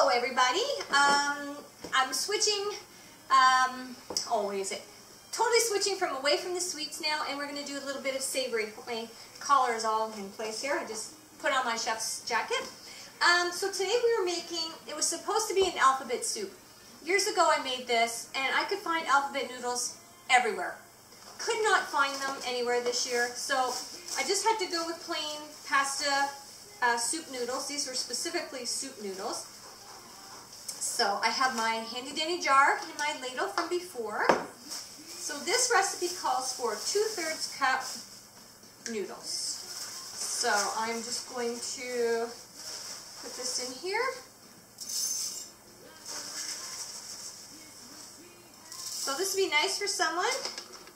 Hello everybody. I'm switching, totally switching from away from the sweets now, and we're going to do a little bit of savory. My collar is all in place here. I just put on my chef's jacket. So today we were making, it was supposed to be an alphabet soup. Years ago I made this, and I could find alphabet noodles everywhere. Could not find them anywhere this year, so I just had to go with plain pasta soup noodles. These were specifically soup noodles. So I have my handy dandy jar and my ladle from before. So this recipe calls for 2/3 cup noodles. So I'm just going to put this in here. So this would be nice for someone.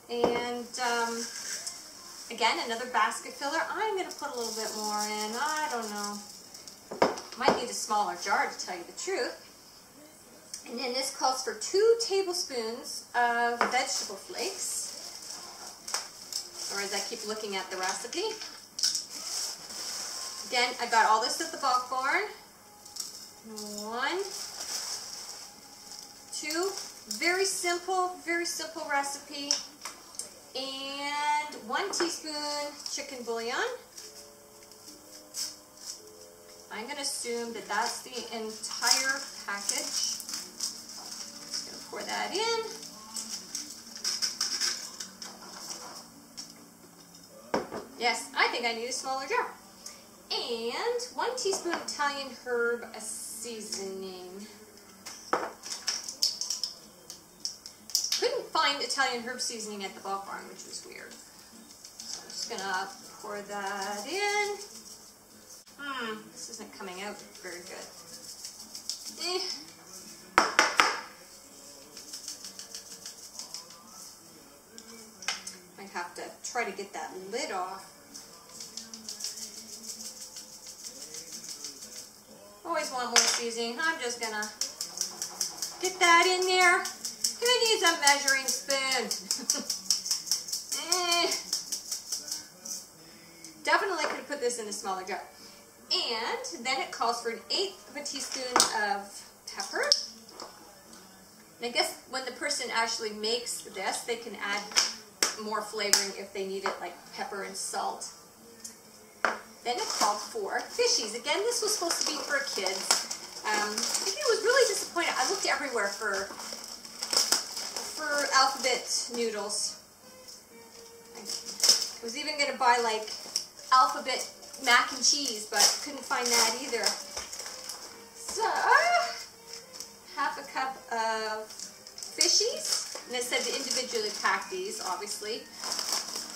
And again, another basket filler. I'm going to put a little bit more in. I don't know. Might need a smaller jar to tell you the truth. And then this calls for 2 tablespoons of vegetable flakes. Or as I keep looking at the recipe. Again, I got all this at the bulk barn. 1, 2. Very simple recipe. And 1 teaspoon chicken bouillon. I'm going to assume that that's the entire package. Just going to pour that in. Yes, I think I need a smaller jar. And 1 teaspoon Italian herb seasoning. Couldn't find Italian herb seasoning at the bulk barn, which was weird. So I'm just gonna pour that in. This isn't coming out very good. Might have to try to get that lid off. Always want more seasoning. I'm just gonna get that in there. Who needs a measuring spoon? Definitely could have put this in a smaller jar. And then it calls for 1/8 of a teaspoon of pepper. And I guess when the person actually makes this, they can add more flavoring if they need it, like pepper and salt. Then it called for fishies. Again, this was supposed to be for kids. I think I was really disappointed. I looked everywhere for alphabet noodles. I was even going to buy like alphabet mac and cheese, but couldn't find that either. So, 1/2 cup of fishies. And it said to individually pack these, obviously.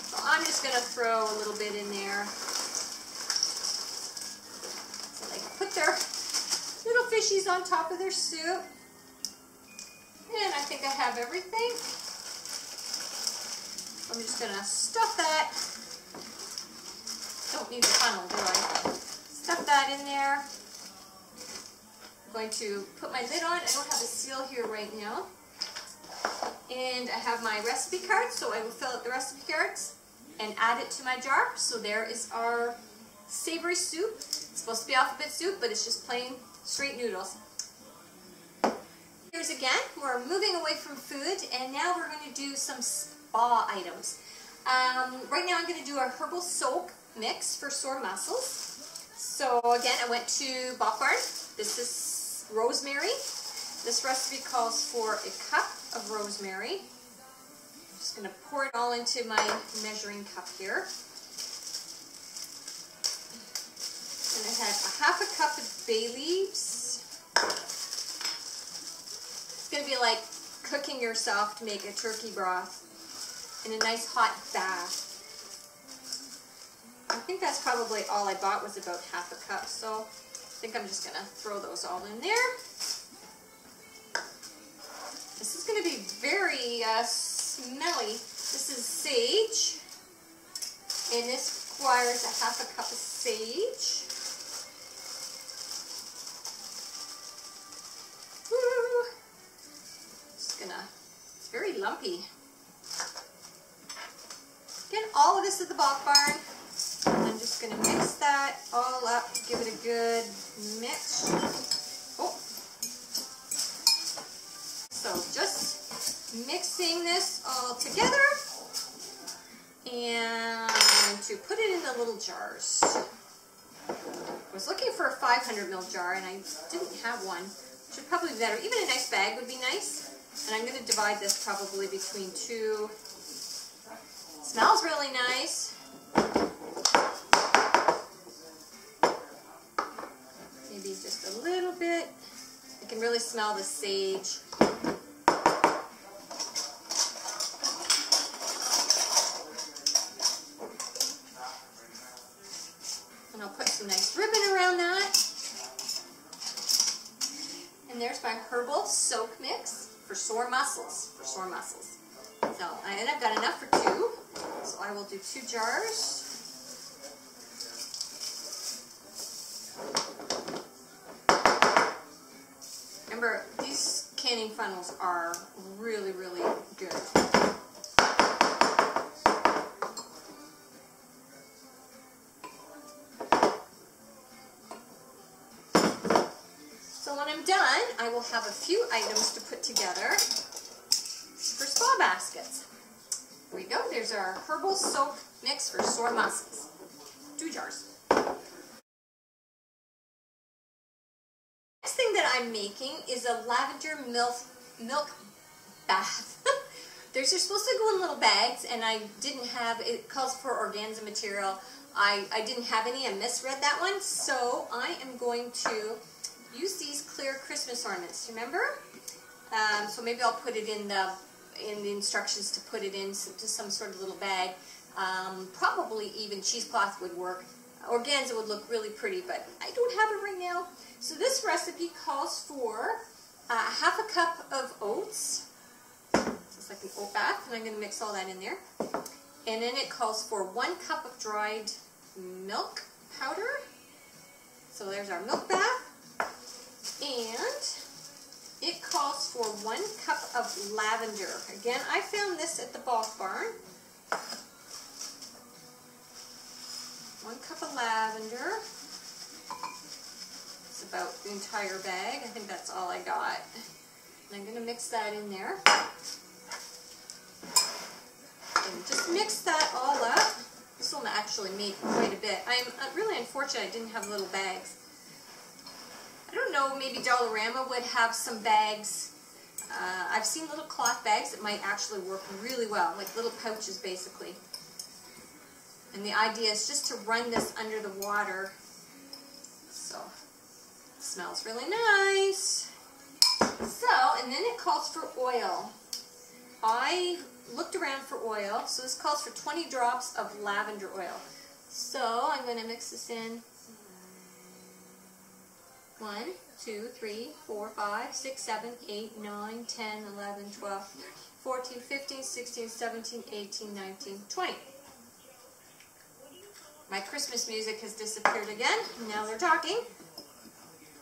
So I'm just going to throw a little bit in there. So they can put their little fishies on top of their soup. And I think I have everything. I'm just going to stuff that. Don't need the funnel, do I? Stuff that in there. I'm going to put my lid on. I don't have a seal here right now. And I have my recipe card, so I will fill out the recipe cards and add it to my jar. So there is our savory soup. It's supposed to be alphabet soup, but it's just plain straight noodles. Here's again, we're moving away from food, and now we're going to do some spa items. Right now I'm going to do a herbal soak mix for sore muscles. So again, I went to bulk barn. This is rosemary. This recipe calls for 1 cup of rosemary. I'm just going to pour it all into my measuring cup here. And I had 1/2 cup of bay leaves. It's going to be like cooking yourself to make a turkey broth in a nice hot bath. I think that's probably all I bought was about 1/2 cup, so I think I'm just going to throw those all in there. This is going to be very smelly. This is sage, and this requires 1/2 cup of sage. It's very lumpy. Again, all of this at the bulk barn. I'm just going to mix that all up, give it a good mix. Oh, So just mixing this all together, and I'm going to put it in the little jars. I was looking for a 500 ml jar and I didn't have one, which would probably be better. Even a nice bag would be nice. And I'm going to divide this probably between two. Smells really nice. Maybe just a little bit. I can really smell the sage. And I'll put some nice ribbon around that. And there's my herbal soak mix for sore muscles. So, and I've got enough for two. So I will do 2 jars. Remember, these canning funnels are really, really good. So when I'm done, I will have a few items to put together for spa baskets. Here we go. There's our herbal soap mix for sore muscles. 2 jars. Next thing that I'm making is a lavender milk bath. They're supposed to go in little bags, and I didn't have, it calls for organza material. I didn't have any. I misread that one. So I am going to use these clear Christmas ornaments. Remember? So maybe I'll put it in the instructions to put it into some sort of little bag. Probably even cheesecloth would work. Organza would look really pretty, but I don't have it right now. So this recipe calls for half a cup of oats. So it's like an oat bath, and I'm going to mix all that in there. And then it calls for 1 cup of dried milk powder. So there's our milk bath. And it calls for 1 cup of lavender. Again, I found this at the Bulk Barn. 1 cup of lavender. It's about the entire bag. I think that's all I got. And I'm going to mix that in there. And just mix that all up. This will actually make quite a bit. I'm really unfortunate I didn't have little bags. I don't know, maybe Dollarama would have some bags. I've seen little cloth bags that might actually work really well, like little pouches basically. And the idea is just to run this under the water. So, it smells really nice. So, and then it calls for oil. I looked around for oil, so this calls for 20 drops of lavender oil. So, I'm going to mix this in. 1, 2, 3, 4, 5, 6, 7, 8, 9, 10, 11, 12, 14, 15, 16, 17, 18, 19, 20. My Christmas music has disappeared again. Now they're talking.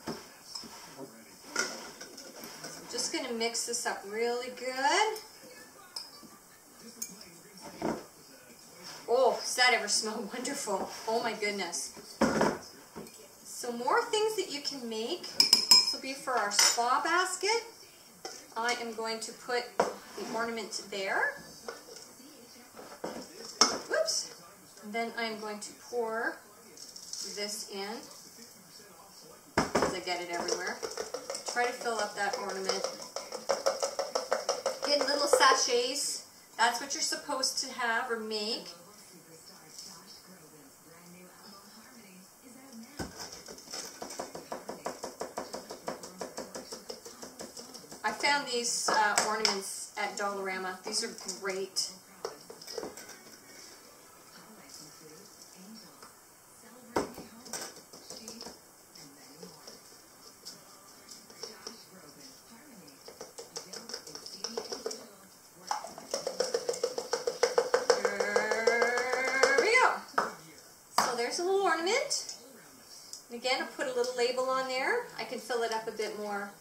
So I'm just going to mix this up really good. Oh, does that ever smell wonderful? Oh my goodness. So more things that you can make. This will be for our spa basket. I am going to put the ornament there. Whoops. And then I'm going to pour this in, because I get it everywhere. Try to fill up that ornament. Get little sachets. That's what you're supposed to have or make. I found these ornaments at Dollarama. These are great. There's a little ornament. And again, I'll put a little label on there. I can fill it up a bit more.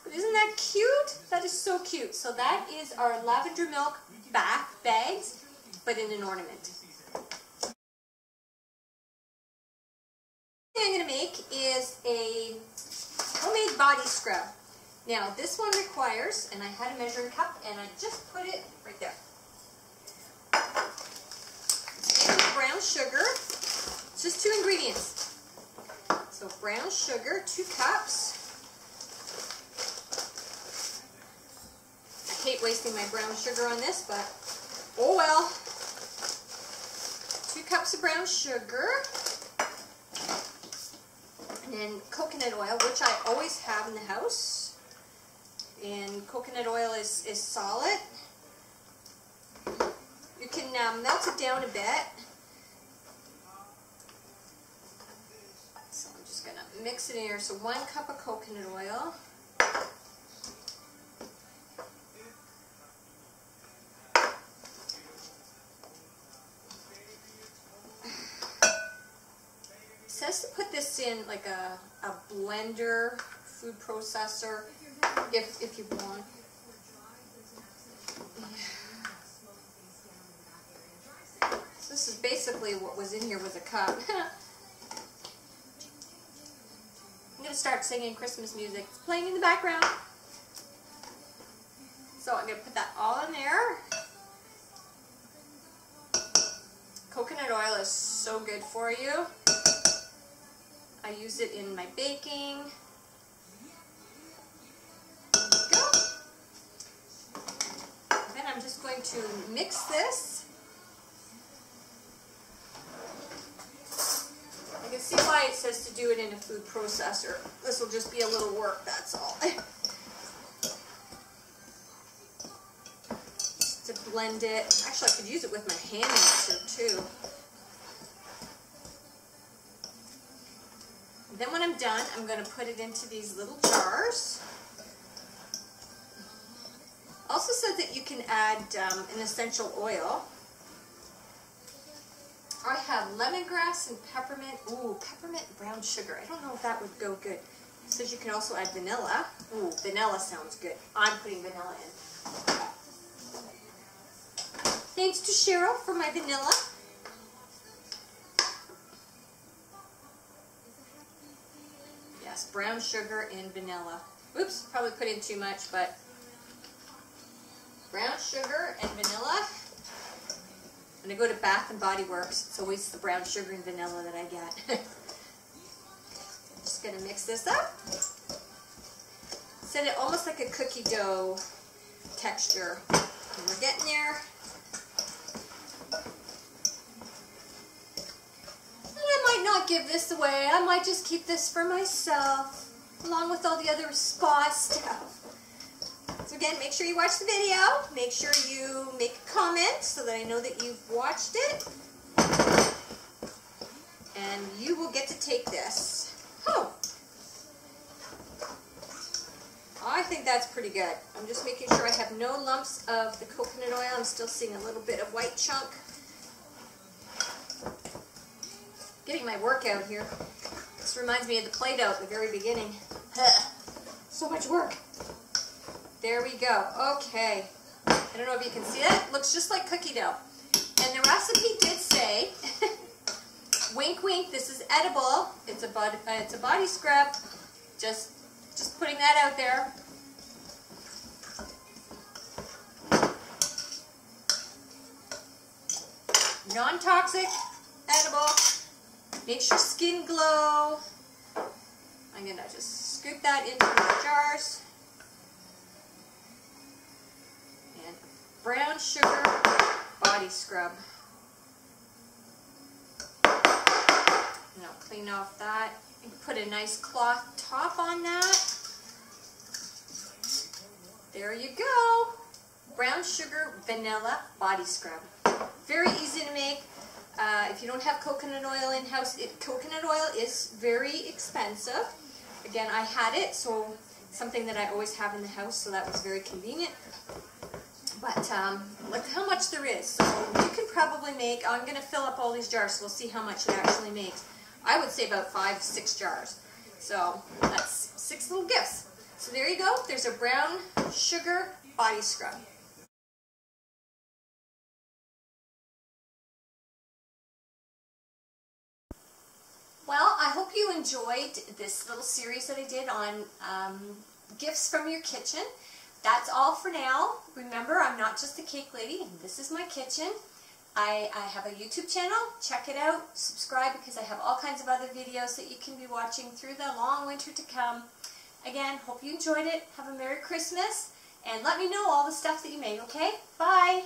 But isn't that cute? That is so cute. So that is our lavender milk bath bags, but in an ornament. The thing I'm going to make is a homemade body scrub. Now this one requires, and I had a measuring cup and I just put it right there. It's made with brown sugar. It's just 2 ingredients. So brown sugar, 2 cups. I hate wasting my brown sugar on this, but oh well. 2 cups of brown sugar. And then coconut oil, which I always have in the house. And coconut oil is solid. You can melt it down a bit. So I'm just going to mix it in here. So 1 cup of coconut oil. It says to put this in like a blender, food processor, if you want. So this is basically what was in here with a cup. I'm going to start singing Christmas music. It's playing in the background. So I'm going to put that all in there. Coconut oil is so good for you. I use it in my baking. There you go. Then I'm just going to mix this. I can see why it says to do it in a food processor. This will just be a little work, that's all. Just to blend it. Actually, I could use it with my hand mixer too. Then when I'm done, I'm going to put it into these little jars. Also said that you can add an essential oil. I have lemongrass and peppermint. Ooh, peppermint brown sugar. I don't know if that would go good. It says you can also add vanilla. Ooh, vanilla sounds good. I'm putting vanilla in. Thanks to Cheryl for my vanilla. Yes, brown sugar and vanilla. Oops, probably put in too much, but brown sugar and vanilla. When I go to Bath and Body Works, it's always the brown sugar and vanilla that I get. Just gonna mix this up. Set it almost like a cookie dough texture. And we're getting there. Not give this away. I might just keep this for myself, along with all the other spa stuff. So again, make sure you watch the video. Make sure you make a comment so that I know that you've watched it. And you will get to take this. Oh, I think that's pretty good. I'm just making sure I have no lumps of the coconut oil. I'm still seeing a little bit of white chunk. Getting my workout here. This reminds me of the Play-Doh at the very beginning. So much work. There we go. Okay. I don't know if you can see that. It looks just like cookie dough. And the recipe did say, wink wink, this is edible. It's a body scrub. Just putting that out there. Non-toxic, edible. Makes your skin glow. I'm going to just scoop that into the jars. And brown sugar body scrub. And I'll clean off that. And put a nice cloth top on that. There you go. Brown sugar vanilla body scrub. Very easy to make. If you don't have coconut oil in-house, coconut oil is very expensive. Again, I had it, so something that I always have in the house, so that was very convenient. But look how much there is. So you can probably make, I'm going to fill up all these jars, so we'll see how much it actually makes. I would say about 5-6 jars. So that's 6 little gifts. So there you go. There's a brown sugar body scrub. Well, I hope you enjoyed this little series that I did on gifts from your kitchen. That's all for now. Remember, I'm not just a cake lady. This is my kitchen. I have a YouTube channel. Check it out. Subscribe because I have all kinds of other videos that you can be watching through the long winter to come. Again, hope you enjoyed it. Have a Merry Christmas. And let me know all the stuff that you made, okay? Bye!